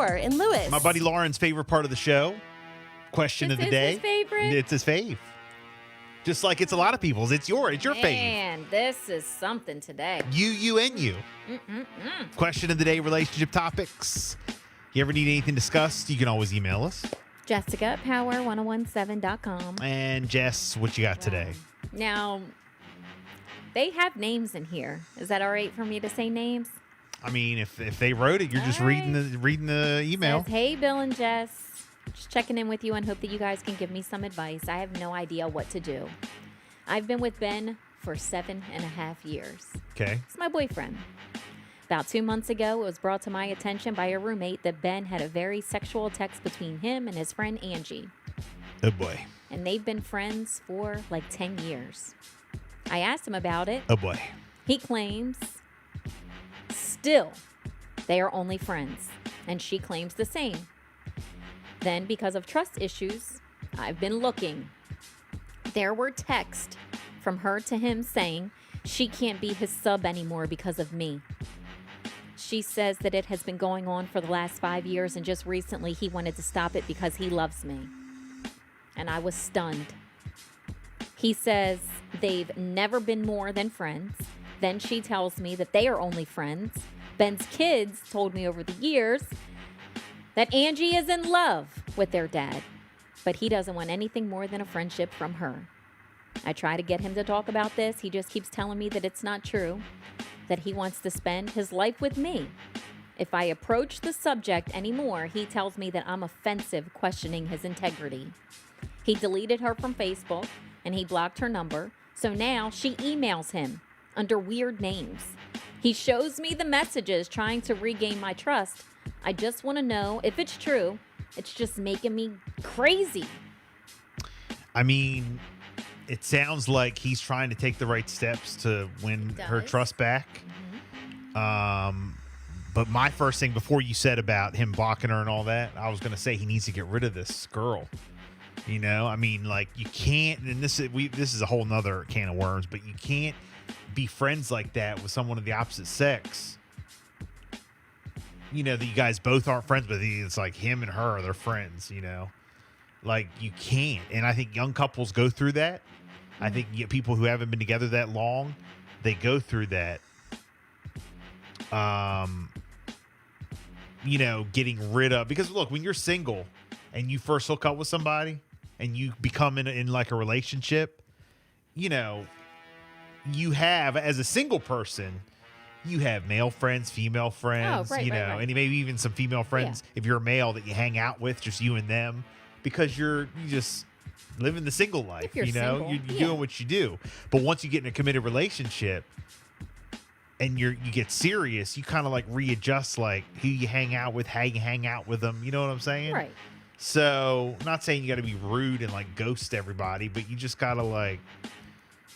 Moore in Lewis. My buddy Lauren's favorite part of the show. Question of the day. His favorite. It's his fave. Just like it's a lot of people's. It's your fave. Man, this is something today. You, and you. Question of the day, relationship topics. You ever need anything discussed, you can always email us. Jessica at power1017.com. And Jess, what you got today? Now, they have names in here. Is that all right for me to say names? I mean, if they wrote it, you're just reading the email. Says, hey, Bill and Jess. Just checking in with you and hope that you guys can give me some advice. I have no idea what to do. I've been with Ben for 7.5 years. Okay. He's my boyfriend. About 2 months ago, it was brought to my attention by a roommate that Ben had a very sexual text between him and his friend Angie. Oh, boy. And they've been friends for like 10 years. I asked him about it. Oh, boy. He claims still they are only friends. And she claims the same. Then, because of trust issues, I've been looking. There were texts from her to him saying she can't be his sub anymore because of me. She says that it has been going on for the last 5 years, and just recently he wanted to stop it because he loves me. And I was stunned. He says they've never been more than friends. Then she tells me that they are only friends. Ben's kids told me over the years that Angie is in love with their dad, but he doesn't want anything more than a friendship from her. I try to get him to talk about this. He just keeps telling me that it's not true, that he wants to spend his life with me. If I approach the subject anymore, he tells me that I'm offensive, questioning his integrity. He deleted her from Facebook, and he blocked her number, so now she emails him under weird names. He shows me the messages trying to regain my trust. I just want to know if it's true. It's just making me crazy. I mean, it sounds like he's trying to take the right steps to win her trust back. But my first thing before you said about him blocking her and all that, I was going to say he needs to get rid of this girl. You know, I mean, like you can't, and this is a whole nother can of worms, but you can't be friends like that with someone of the opposite sex. You know, that you guys both aren't friends, but it's like him and her, they're friends, you know? Like, you can't. And I think young couples go through that. I think you get people who haven't been together that long, they go through that. You know, getting rid of, because look, when you're single and you first hook up with somebody and you become in like a relationship, you know, you have, as a single person, you have male friends, female friends, right. and maybe even some female friends if you're a male that you hang out with, just you and them, because you just living the single life. You're single, you're doing what you do. But once you get in a committed relationship and you get serious, you kind of like readjust like who you hang out with, how you hang out with them. You know what I'm saying? Right. So, not saying you got to be rude and like ghost everybody, but you just got to like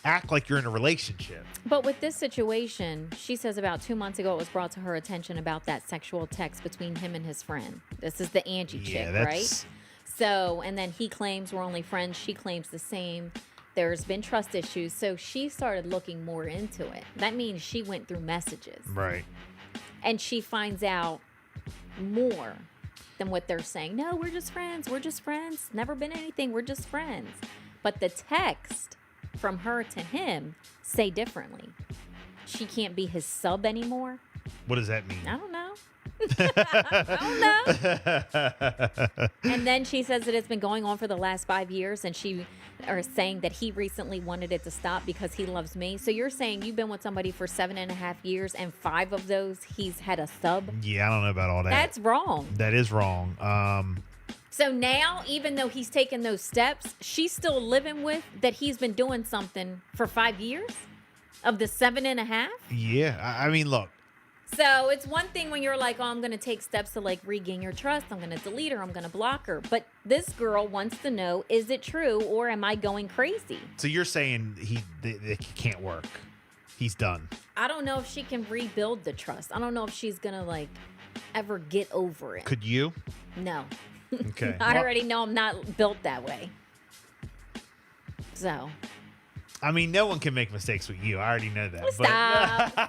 act like you're in a relationship. But with this situation, she says about 2 months ago, it was brought to her attention about that sexual text between him and his friend. This is the Angie chick, right? So, and then he claims we're only friends. She claims the same. There's been trust issues. So she started looking more into it. That means she went through messages. Right. And she finds out more than what they're saying. No, we're just friends. We're just friends. Never been anything. We're just friends. But the text from her to him say differently. She can't be his sub anymore. What does that mean? I don't know. I don't know. And then she says that it's been going on for the last 5 years, and she are saying that he recently wanted it to stop because he loves me. So you're saying you've been with somebody for 7.5 years, and 5 of those he's had a sub? Yeah, I don't know about all that. That's wrong. That is wrong. So now, even though he's taken those steps, she's still living with that he's been doing something for 5 years of the 7.5? Yeah. I mean, look. So it's one thing when you're like, oh, I'm going to take steps to like regain your trust. I'm going to delete her. I'm going to block her. But this girl wants to know, is it true or am I going crazy? So you're saying it can't work. He's done. I don't know if she can rebuild the trust. I don't know if she's going to like ever get over it. Could you? No. Okay. I already know I'm not built that way. So. I mean, no one can make mistakes with you. I already know that. Stop. No,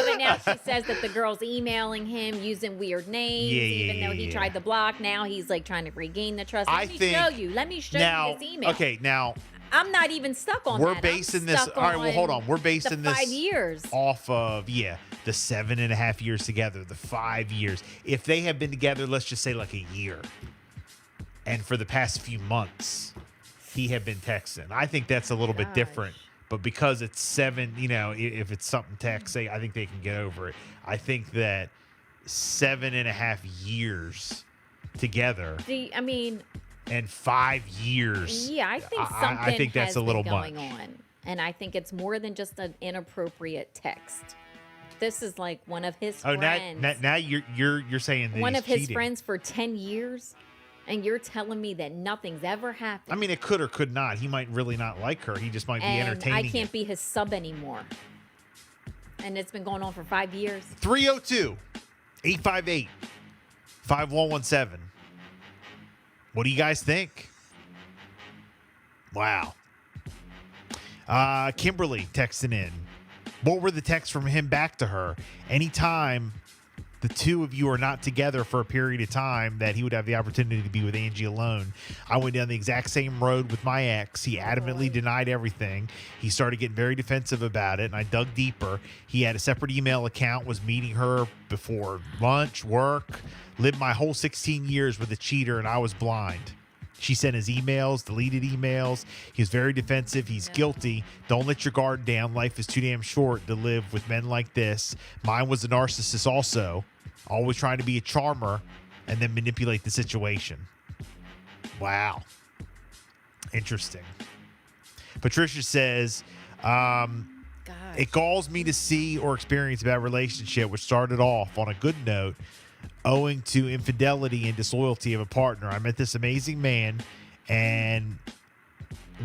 but now she says that the girl's emailing him using weird names, even though he tried to block. Now he's like trying to regain the trust. Let me show you. Let me show you this email. Okay, now I'm not even stuck on we're that. basing this. All right, well, hold on. We're basing this 5 years off of the 7.5 years together, the 5 years. If they have been together, let's just say like a year, and for the past few months, he had been texting. I think that's a little bit different. But because it's 7, if it's something text, I think they can get over it. I think that 7.5 years together. And 5 years. Yeah, I think something I think that's has a little been going much. on, and I think it's more than just an inappropriate text. This is like one of his friends. Now you're saying that one he's of his cheating. friends for 10 years, and you're telling me that nothing's ever happened. I mean, it could or could not. He might really not like her. He just might be entertaining. I can't be his sub anymore. And it's been going on for 5 years. 302-858-5117. What do you guys think? Wow. Kimberly texting in. What were the texts from him back to her? Anytime the two of you are not together for a period of time that he would have the opportunity to be with Angie alone. I went down the exact same road with my ex. He adamantly denied everything. He started getting very defensive about it, and I dug deeper. He had a separate email account, was meeting her before lunch, work, lived my whole 16 years with a cheater, and I was blind. She sent his emails, deleted emails. He was very defensive. He's guilty. Don't let your guard down. Life is too damn short to live with men like this. Mine was a narcissist also, always trying to be a charmer and then manipulate the situation. Wow. Interesting. Patricia says, it galls me to see or experience a bad relationship which started off on a good note owing to infidelity and disloyalty of a partner. I met this amazing man, and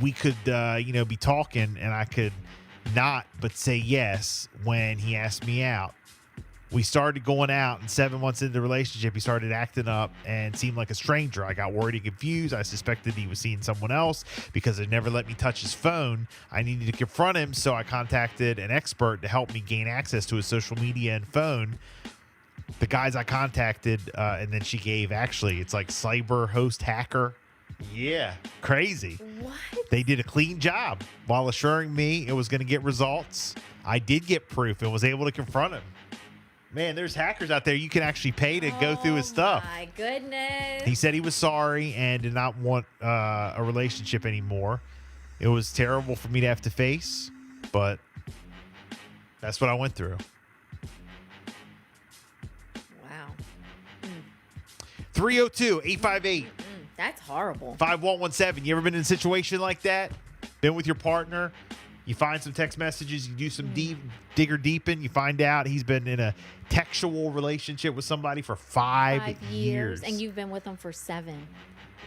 we could, be talking, and I could not but say yes when he asked me out. We started going out, and 7 months into the relationship, he started acting up and seemed like a stranger. I got worried and confused. I suspected he was seeing someone else because he never let me touch his phone. I needed to confront him, so I contacted an expert to help me gain access to his social media and phone. The guys I contacted, and then she gave, it's like cyber host hacker. Yeah, crazy. What? They did a clean job while assuring me it was going to get results. I did get proof and was able to confront him. Man, there's hackers out there you can actually pay to go through his stuff. Oh, my goodness. He said he was sorry and did not want a relationship anymore. It was terrible for me to have to face, but that's what I went through. Wow. 302-858. That's horrible. 5117. You ever been in a situation like that? Been with your partner? You find some text messages, you do some digger deeping, you find out he's been in a textual relationship with somebody for 5 years. And you've been with them for 7.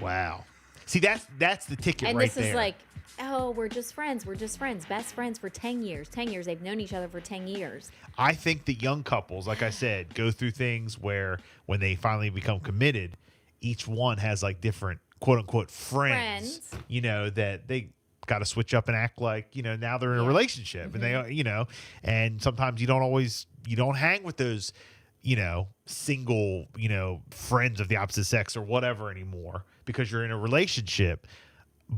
Wow. See, that's the ticket and right this there. is like, oh, we're just friends. We're just friends. Best friends for 10 years. 10 years. They've known each other for 10 years. I think that young couples, like I said, go through things where when they finally become committed, each one has like different quote unquote friends. That they got to switch up and act like, now they're in a relationship. And they, and sometimes you don't hang with those, single, friends of the opposite sex or whatever anymore because you're in a relationship.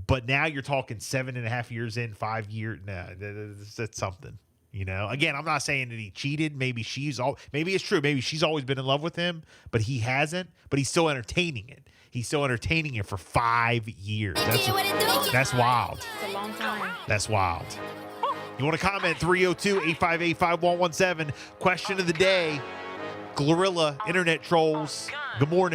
But now you're talking 7.5 years in, 5 years. Nah, that's something, Again, I'm not saying that he cheated. Maybe it's true. Maybe she's always been in love with him, but he hasn't. But he's still entertaining it. He's still entertaining it for 5 years. That's wild. It's a long time. That's wild. You want to comment? 302-858-5117. Question of the day. Gorilla Internet Trolls. Good morning.